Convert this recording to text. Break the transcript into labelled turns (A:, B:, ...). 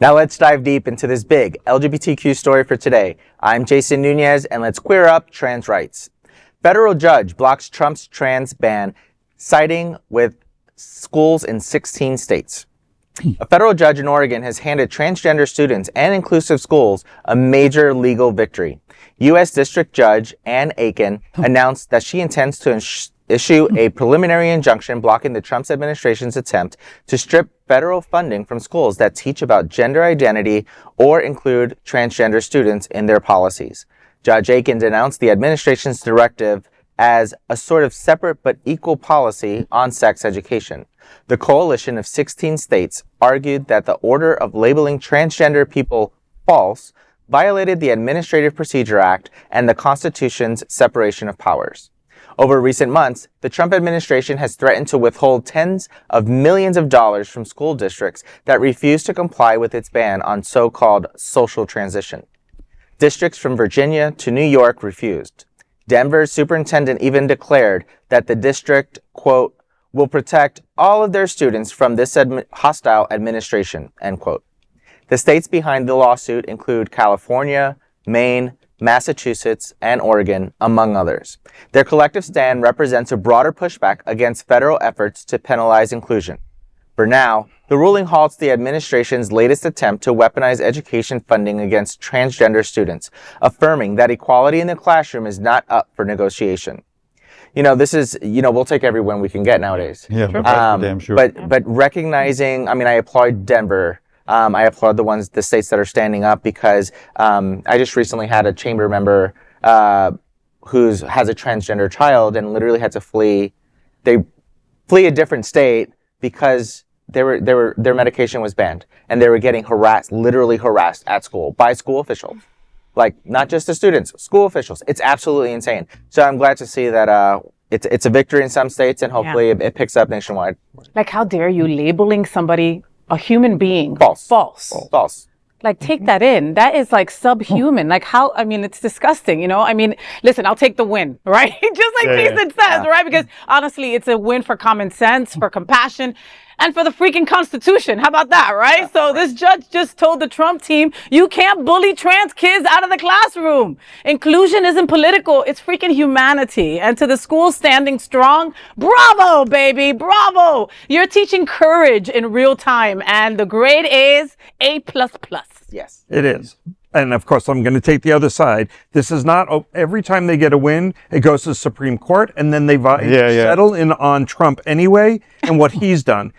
A: Now let's dive deep into this big LGBTQ story for today. I'm Jason Nunez, and let's queer up trans rights. Federal judge blocks Trump's trans ban, siding with schools in 16 states. A federal judge in Oregon has handed transgender students and inclusive schools a major legal victory. U.S. District Judge Ann Aiken announced that she intends to issue a preliminary injunction blocking the Trump administration's attempt to strip federal funding from schools that teach about gender identity or include transgender students in their policies. Judge Aiken denounced the administration's directive as a sort of separate but equal policy on sex education. The coalition of 16 states argued that the order of labeling transgender people false violated the Administrative Procedure Act and the Constitution's separation of powers. Over recent months, the Trump administration has threatened to withhold tens of millions of dollars from school districts that refuse to comply with its ban on so-called social transition. Districts from Virginia to New York refused. Denver's superintendent even declared that the district, quote, will protect all of their students from this hostile administration, end quote. The states behind the lawsuit include California, Maine, Massachusetts, and Oregon, among others. Their collective stand represents a broader pushback against federal efforts to penalize inclusion. For now, the ruling halts the administration's latest attempt to weaponize education funding against transgender students, affirming that equality in the classroom is not up for negotiation. This is, we'll take every win we can get nowadays.
B: Yeah, damn sure.
A: But recognizing, I applaud Denver. I applaud the states that are standing up because I just recently had a chamber member who has a transgender child and literally had to flee. They flee a different state because their medication was banned and they were getting literally harassed at school by school officials. Like, not just the students, school officials. It's absolutely insane. So I'm glad to see that it's a victory in some states and hopefully it picks up nationwide.
C: Like, how dare you labeling somebody a human being?
A: False.
C: Like, take that in. That is like subhuman. Like, how, it's disgusting, Listen, I'll take the win, right? Just like Jason says, right? Because honestly, it's a win for common sense, for compassion, and for the freaking Constitution. How about that, right? So this judge just told the Trump team, you can't bully trans kids out of the classroom. Inclusion isn't political. It's freaking humanity. And to the schools standing strong, bravo, baby, bravo. You're teaching courage in real time. And the grade is A++.
A: Yes.
B: It is. And of course, I'm going to take the other side. This is not, every time they get a win, it goes to the Supreme Court, and then they settle in on Trump anyway and what he's done.